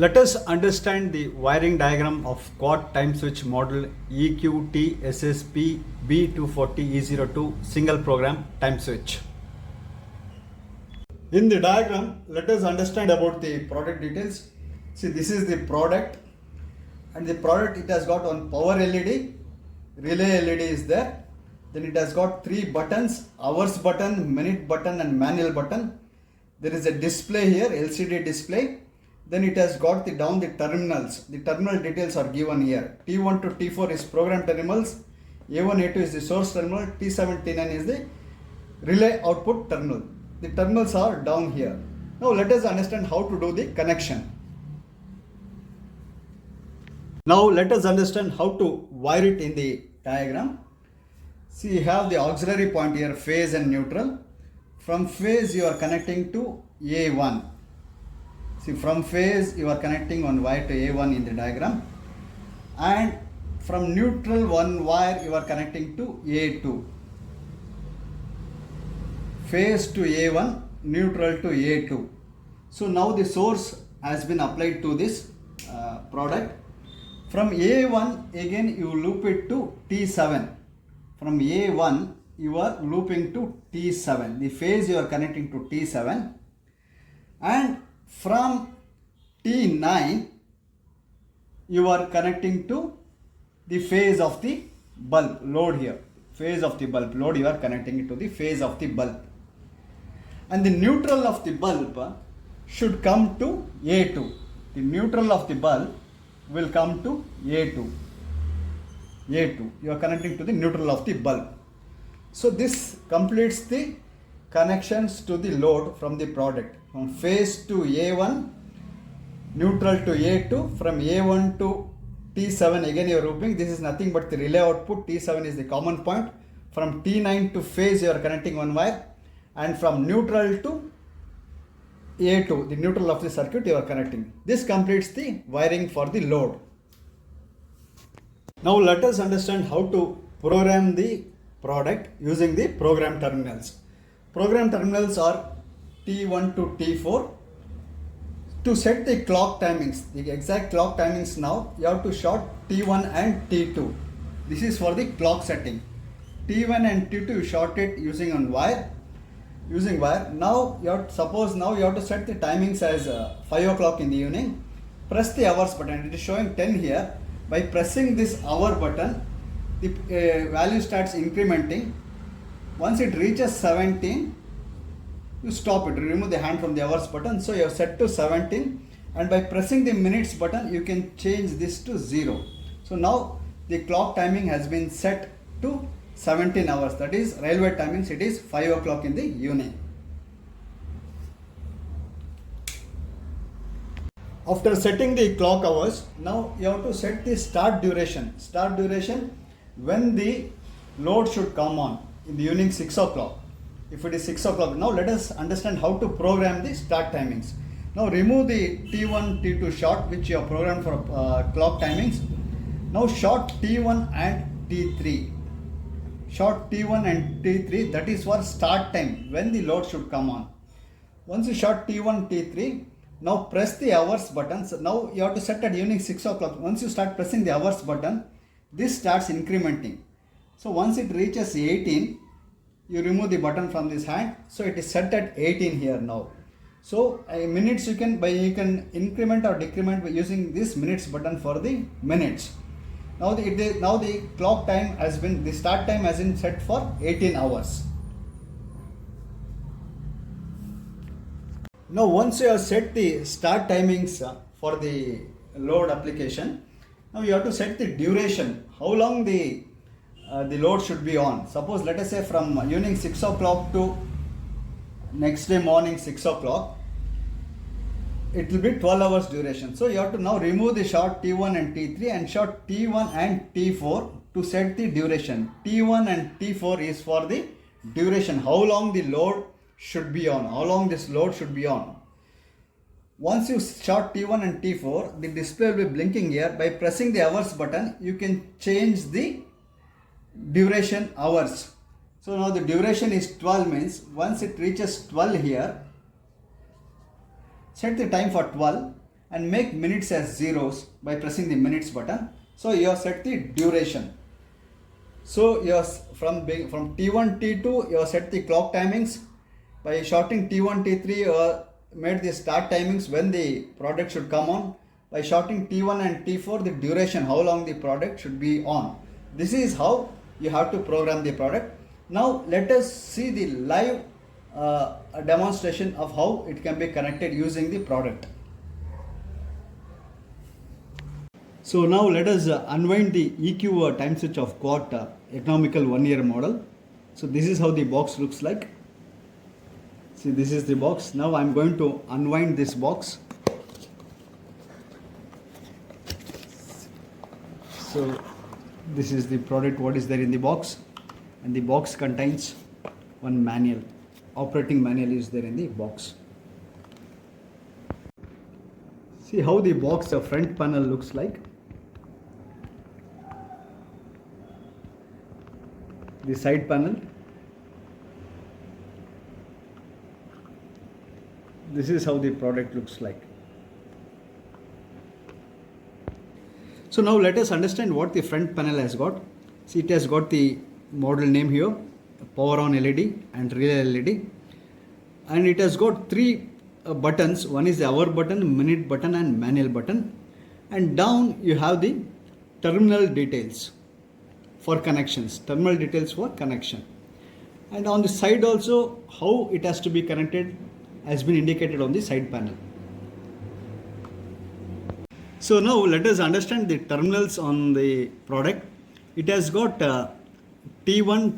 Let us understand the wiring diagram of Qwatt time switch model EQTSSPB240-E02 single program time switch. In the diagram, let us understand about the product details. See, this is the product, and the product, it has got one power LED, relay LED is there. Then it has got three buttons: hours button, minute button and manual button. There is a display here, LCD display. Then it has got the terminals. The terminal details are given here. T1 to T4 is program terminals. A1, A2 is the source terminal. T7, T9 is the relay output terminal. The terminals are down here. Now let us understand how to do the connection. Now let us understand how to wire it in the diagram. See, you have the auxiliary point here, phase and neutral. From phase you are connecting to A1. See, from phase you are connecting one wire to A1 in the diagram, and from neutral one wire you are connecting to A2. Phase to A1, neutral to A2. So now the source has been applied to this product. From A1 again you loop it to T7. From A1 you are looping to T7. The phase you are connecting to T7, and from T9 you are connecting to the phase of the bulb load here. Phase of the bulb load, you are connecting it to the phase of the bulb. And the neutral of the bulb should come to A2. The neutral of the bulb will come to A2. A2. You are connecting to the neutral of the bulb. So this completes the connections to the load from the product. From phase to A1, neutral to A2, from A1 to T7 again you are looping. This is nothing but the relay output. T7 is the common point. From T9 to phase you are connecting one wire, and from neutral to A2, the neutral of the circuit, you are connecting. This completes the wiring for the load. Now let us understand how to program the product using the program terminals. Program terminals are T1 to T4. To set the clock timings, the exact clock timings, now you have to short T1 and T2. This is for the clock setting. T1 and T2 you short it using on wire. Now you have, suppose now you have to set the timings as 5 o'clock in the evening. Press the hours button. It is showing 10 here. By pressing this hour button, the value starts incrementing. Once it reaches 17, you stop it, remove the hand from the hours button. So you have set to 17, and by pressing the minutes button you can change this to 0. So now the clock timing has been set to 17 hours, that is railway timings. It is 5 o'clock in the evening. After setting the clock hours, now you have to set the start duration. Start duration when the load should come on in the evening 6 o'clock. If it is 6 o'clock, now let us understand how to program the start timings. Now remove the T1, T2 short which you have programmed for clock timings. Now short T1 and T3. Short T1 and T3, that is for start time when the load should come on. Once you short T1, T3, now press the hours button. So now you have to set at evening 6 o'clock. Once you start pressing the hours button, this starts incrementing. So once it reaches 18, you remove the button from this hand. So it is set at 18 here now. So minutes you can increment or decrement by using this minutes button for the minutes. Now the clock time has been, the start time has been set for 18 hours. Now once you have set the start timings for the load application, now you have to set the duration, how long the load should be on. Suppose let us say from evening 6 o'clock to next day morning 6 o'clock, it will be 12 hours duration. So you have to now remove the short T1 and T3 and short T1 and T4 to set the duration. T1 and T4 is for the duration, how long the load should be on, how long this load should be on. Once you short T1 and T4, the display will be blinking here. By pressing the hours button, you can change the duration hours. So now the duration is 12, means once it reaches 12 here, set the time for 12 and make minutes as zeros by pressing the minutes button. So you have set the duration. So you have from T1, T2 you have set the clock timings. By shorting T1, T3 you have made the start timings when the product should come on. By shorting T1 and T4 the duration, how long the product should be on. This is how you have to program the product. Now let us see the live demonstration of how it can be connected using the product. So now let us unwind the EQ time switch of Qwatt economical 1 year model. So this is how the box looks like. See, this is the box. Now I am going to unwind this box. So this is the product what is there in the box, and the box contains one manual. Operating manual is there in the box. See how the box front panel looks like. The side panel. This is how the product looks like. So now let us understand what the front panel has got. See, it has got the model name here, power on LED and relay LED, and it has got three buttons. One is the hour button, minute button and manual button, and down you have the terminal details for connections, terminal details for connection, and on the side also how it has to be connected has been indicated on the side panel. So now let us understand the terminals on the product. It has got T1,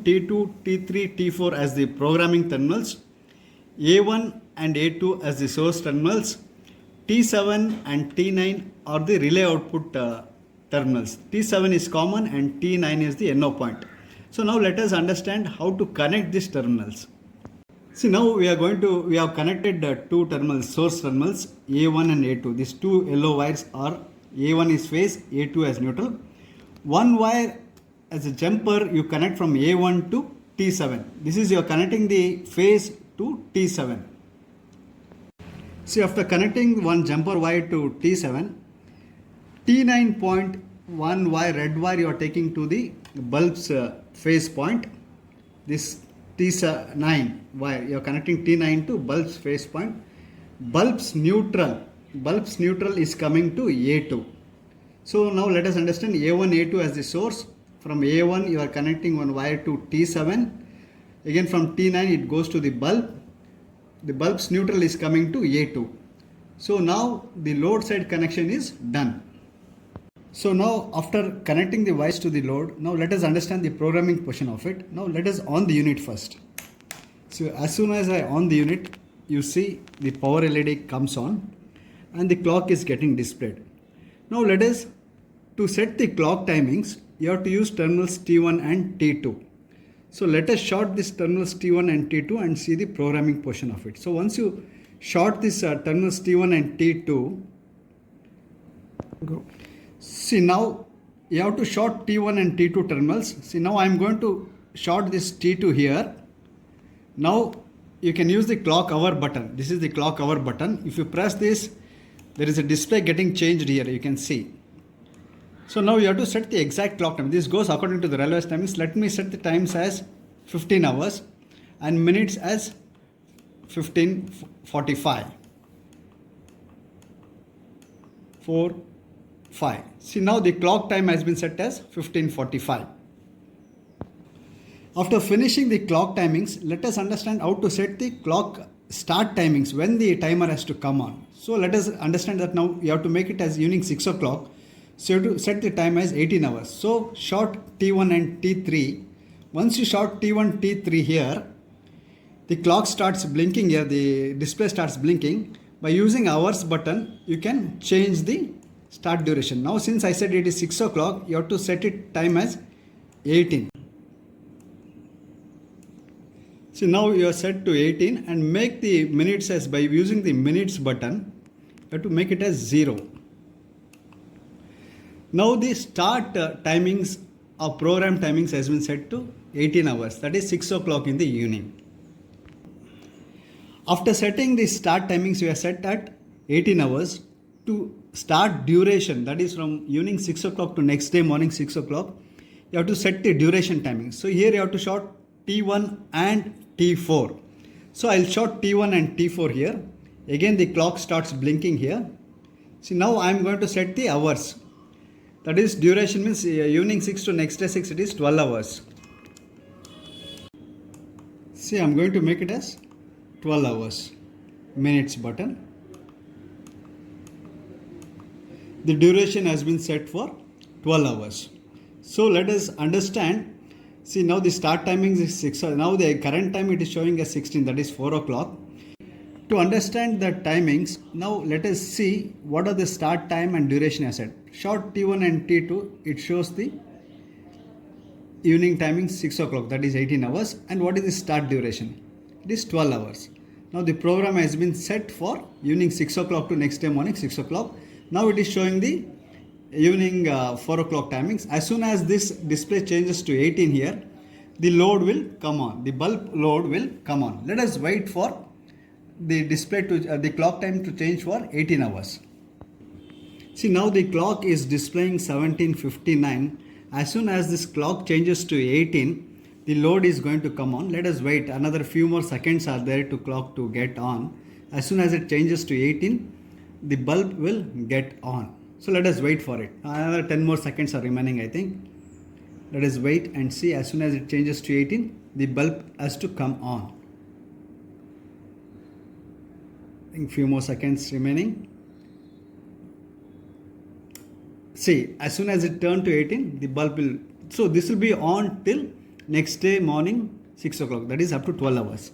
T2, T3, T4 as the programming terminals, A1 and A2 as the source terminals, T7 and T9 are the relay output terminals. T7 is common and T9 is the NO point. So now let us understand how to connect these terminals. See, now we have connected two terminals, source terminals A1 and A2. These two yellow wires are A1 is phase, A2 as neutral. One wire as a jumper you connect from A1 to T7. This is you are connecting the phase to T7. See, after connecting one jumper wire to T7, T9.1 wire, red wire, you are taking to the bulb's phase point. This T9 wire, you are connecting T9 to bulb's phase point. Bulb's neutral is coming to A2. So now let us understand A1, A2 as the source. From A1 you are connecting one wire to T7. Again from T9 it goes to the bulb. The bulb's neutral is coming to A2. So now the load side connection is done. So now after connecting the wires to the load, now let us understand the programming portion of it. Now let us on the unit first. So as soon as I on the unit, you see the power LED comes on and the clock is getting displayed. Now let us, to set the clock timings, you have to use terminals T1 and T2. So let us short this terminals T1 and T2 and see the programming portion of it. So once you short this terminals T1 and T2, go. See, now you have to short T1 and T2 terminals. See, now I am going to short this T2 here. Now you can use the clock hour button. This is the clock hour button. If you press this, there is a display getting changed here, you can see. So now you have to set the exact clock time. This goes according to the railway's timings. Let me set the times as 15 hours and minutes as 15:45. 4, 5. See, now the clock time has been set as 15:45. After finishing the clock timings, let us understand how to set the clock start timings when the timer has to come on. So let us understand that now you have to make it as evening 6 o'clock. So you have to set the time as 18 hours. So short T1 and T3. Once you short T1, T3 here, the clock starts blinking here, the display starts blinking. By using hours button, you can change the start duration. Now since I said it is 6 o'clock, you have to set it time as 18. So now you are set to 18 and make the minutes as, by using the minutes button, you have to make it as 0. Now the start timings or program timings has been set to 18 hours, that is 6 o'clock in the evening. After setting the start timings, we are set at 18 hours. to start duration, that is from evening 6 o'clock to next day morning 6 o'clock, you have to set the duration timing. So here you have to short T1 and T4. So I'll short T1 and T4 here. Again the clock starts blinking here. See, now I'm going to set the hours. That is duration means evening 6 to next day 6, it is 12 hours. See, I'm going to make it as 12 hours. Minutes button. The duration has been set for 12 hours. So let us understand. See, now the start timing is 6. Now the current time it is showing as 16, that is 4 o'clock. To understand the timings, now let us see what are the start time and duration as set. Short T1 and T2, it shows the evening timing 6 o'clock, that is 18 hours. And what is the start duration? It is 12 hours. Now the program has been set for evening 6 o'clock to next day morning 6 o'clock. Now it is showing the evening 4 o'clock timings. As soon as this display changes to 18 here, the load will come on. The bulb load will come on. Let us wait for the display to the clock time to change for 18 hours. See, now the clock is displaying 17:59. As soon as this clock changes to 18, the load is going to come on. Let us wait. Another few more seconds are there to clock to get on. As soon as it changes to 18, the bulb will get on. So let us wait for it. Another 10 more seconds are remaining, I think. Let us wait and see. As soon as it changes to 18, the bulb has to come on. I think few more seconds remaining. See, as soon as it turned to 18, the bulb will, so this will be on till next day morning 6 o'clock, that is up to 12 hours.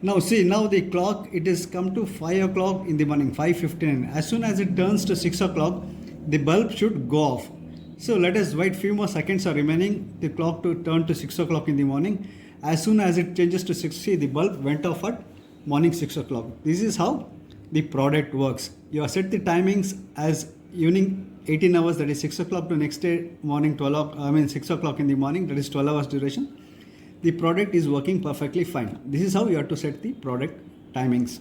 Now see, now the clock, it has come to 5 o'clock in the morning, 5:59. As soon as it turns to 6 o'clock, the bulb should go off. So let us wait, few more seconds are remaining, the clock to turn to 6 o'clock in the morning. As soon as it changes to 6, see, the bulb went off at morning 6 o'clock. This is how the product works. You have set the timings as evening 18 hours, that is 6 o'clock to next day morning 6 o'clock in the morning, that is 12 hours duration. The product is working perfectly fine. This is how you have to set the product timings.